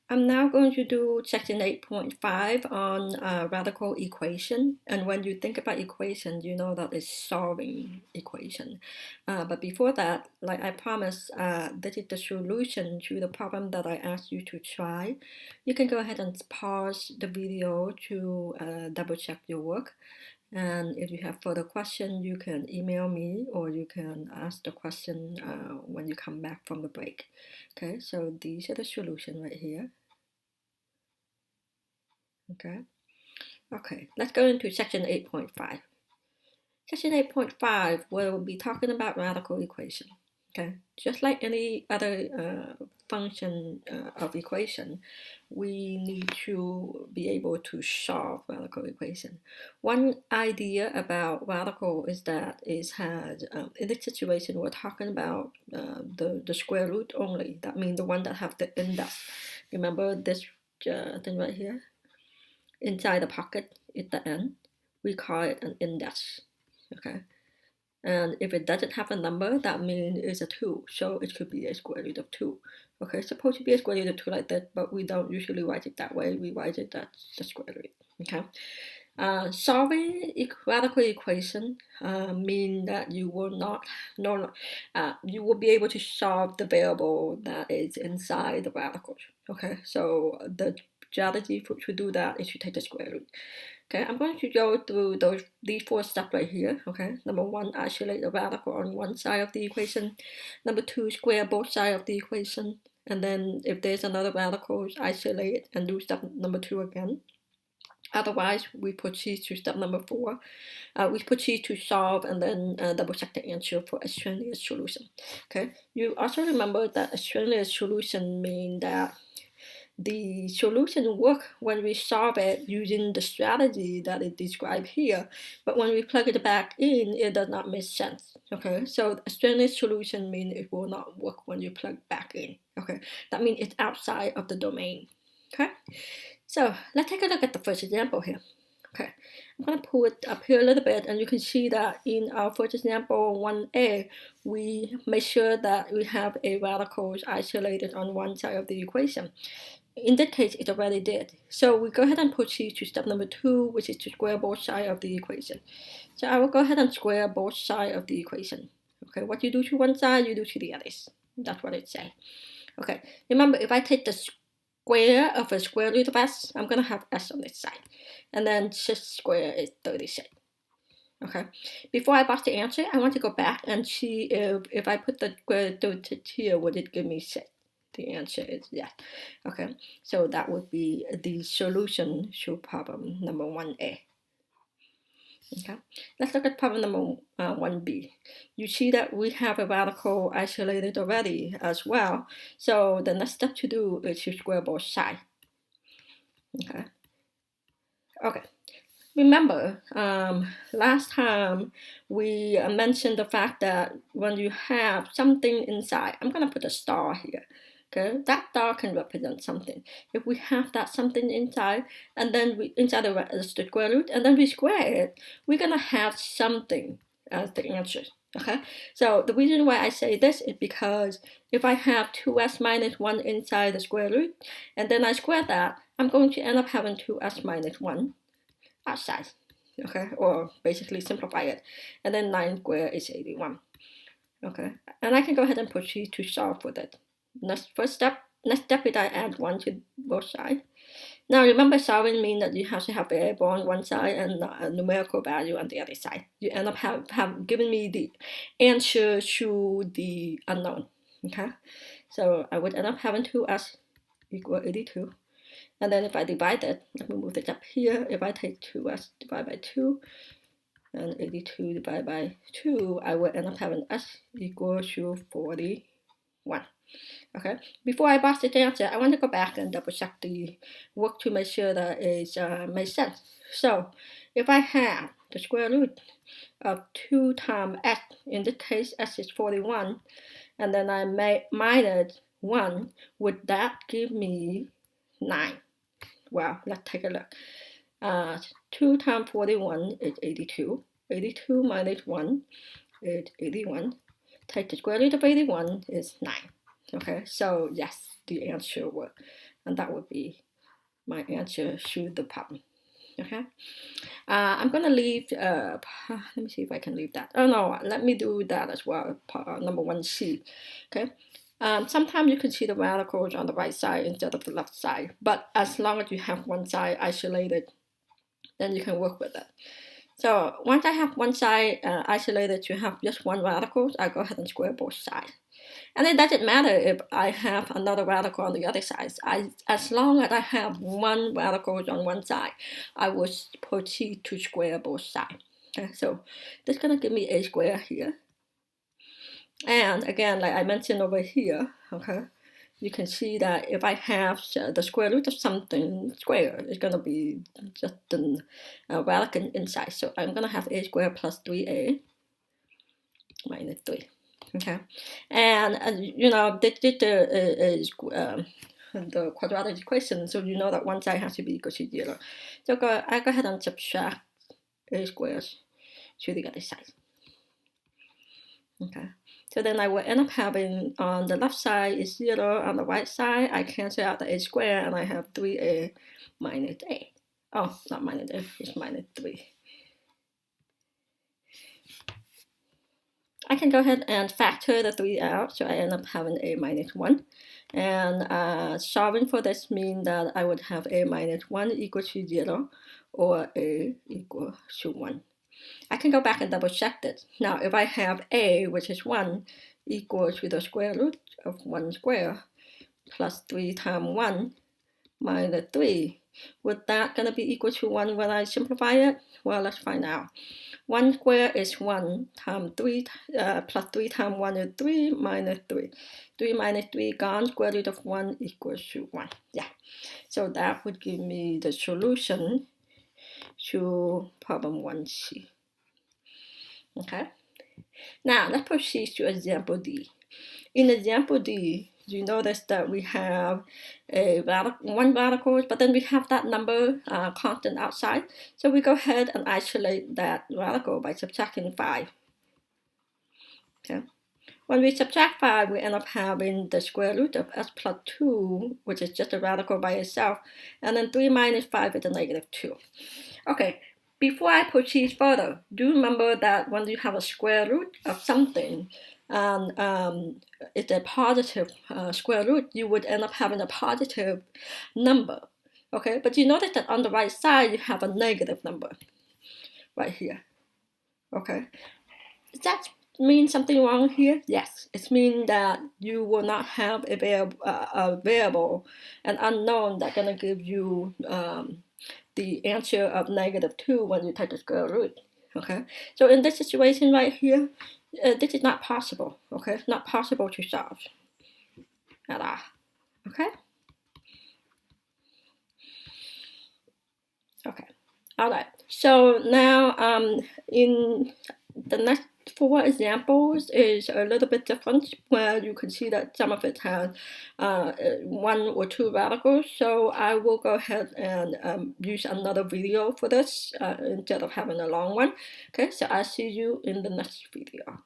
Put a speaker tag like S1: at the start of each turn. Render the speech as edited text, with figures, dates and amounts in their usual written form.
S1: I'm now going to do section 8.5 on radical equation. And when you think about equation, you know that it's solving equation. But before that, like I promised, this is the solution to the problem that I asked you to try. You can go ahead and pause the video to double check your work. And if you have further questions, you can email me or you can ask the question when you come back from the break. Okay, so these are the solution right here. Okay, let's go into section 8.5. Section 8.5 will be talking about radical equation. Okay, just like any other function of equation, we need to be able to solve radical equation. One idea about radical is that it has, in this situation, we're talking about the square root only. That means the one that have the index. Remember this thing right here? Inside the pocket at the end, we call it an index. Okay, and if it doesn't have a number, that means it's a 2, so it could be a square root of 2. Okay, it's supposed to be a square root of 2 like that, but we don't usually write it that way. We write it as the square root. Okay, solving radical equation mean that you will you will be able to solve the variable that is inside the radical. Okay, so the strategy to do that is to take the square root. Okay, I'm going to go through these 4 steps right here. Okay, number 1, isolate the radical on one side of the equation. Number 2, square both sides of the equation. And then if there's another radical, isolate it and do step number 2 again. Otherwise, we proceed to step number 4. We proceed to solve and then double check the answer for extraneous solution. Okay, you also remember that extraneous solution means that the solution works when we solve it using the strategy that is described here, but when we plug it back in, it does not make sense. Okay, so extraneous solution means it will not work when you plug back in. Okay, that means it's outside of the domain. Okay, so let's take a look at the first example here. Okay, I'm going to pull it up here a little bit, and you can see that in our first example 1a, we make sure that we have a radical isolated on one side of the equation. In that case, it already did. So we go ahead and proceed to step number 2, which is to square both sides of the equation. So I will go ahead and square both sides of the equation. Okay, what you do to one side, you do to the others. That's what it says. Okay, remember, if I take the square of a square root of s, I'm going to have s on this side. And then 6 squared is 36. Okay, before I box the answer, I want to go back and see if I put the square root here, would it give me 6? The answer is yes. Okay, so that would be the solution to problem number 1a. Okay, let's look at problem number 1b. You see that we have a radical isolated already as well. So the next step to do is to square both sides. Okay. Remember, last time we mentioned the fact that when you have something inside, I'm going to put a star here. Okay, that star can represent something. If we have that something inside, and then inside the square root, and then we square it, we're going to have something as the answer. Okay, so the reason why I say this is because if I have 2s minus 1 inside the square root, and then I square that, I'm going to end up having 2s minus 1 outside. Okay, or basically simplify it, and then 9 squared is 81. Okay, and I can go ahead and proceed to solve for that. Next step is I add 1 to both sides. Now remember, solving means that you have to have variable on one side and a numerical value on the other side. You end up have given me the answer to the unknown. Okay, so I would end up having 2s equal 82. And then if I divide it, let me move it up here. If I take 2s divided by 2 and 82 divided by 2, I will end up having s equal to 41. Okay, before I box the answer, I want to go back and double check the work to make sure that it makes sense. So if I have the square root of 2 times s, in this case s is 41, and then I make minus 1, would that give me 9? Well, let's take a look. 2 times 41 is 82. 82 minus 1 is 81. Take the square root of 81 is 9. Okay, so yes, the answer would. And that would be my answer to the problem. Okay, I'm gonna leave, let me see if I can leave that. Oh no, let me do that as well, number 1C. Okay, sometimes you can see the radicals on the right side instead of the left side, but as long as you have one side isolated, then you can work with it. So once I have one side isolated to have just one radical, I go ahead and square both sides. And it doesn't matter if I have another radical on the other side. As long as I have one radical on one side, I will proceed to square both sides. Okay, so this is going to give me a square here. And again, like I mentioned over here, okay, you can see that if I have the square root of something square, it's going to be just the radical inside. So I'm going to have a squared plus 3a minus 3. Okay, and you know, this is the quadratic equation, so you know that one side has to be equal to 0. So I go ahead and subtract a squared to the other side. Okay, so then I will end up having on the left side is 0, on the right side I cancel out the a squared and I have 3a minus a. Oh, not minus a, it's minus 3. I can go ahead and factor the 3 out, so I end up having a minus 1. And solving for this means that I would have a minus 1 equal to 0 or a equal to 1. I can go back and double check this. Now, if I have a, which is 1, equal to the square root of 1 square plus 3 times 1 minus 3, would that going to be equal to 1 when I simplify it? Well, let's find out. 1 square is 1 times 3, plus 3 times 1 is 3 minus 3. 3 minus 3 gone, square root of 1 equals to 1. Yeah, so that would give me the solution to problem 1C. Okay, now let's proceed to example D. In example D, you notice that we have one radical, but then we have that number constant outside. So we go ahead and isolate that radical by subtracting 5. Okay. When we subtract 5, we end up having the square root of s plus 2, which is just a radical by itself, and then 3 minus 5 is a negative 2. Okay, before I proceed further, do remember that when you have a square root of something, and it's a positive square root, you would end up having a positive number. Okay, but you notice that on the right side, you have a negative number right here. Okay, does that mean something wrong here? Yes, it means that you will not have a variable, an unknown that's going to give you the answer of negative 2 when you take the square root. Okay, so in this situation right here, this is not possible. Okay, it's not possible to solve at all. Okay. Okay. All right. So now, in the next 4 examples is a little bit different, where you can see that some of it has 1 or 2 radicals. So I will go ahead and use another video for this instead of having a long one. Okay, so I'll see you in the next video.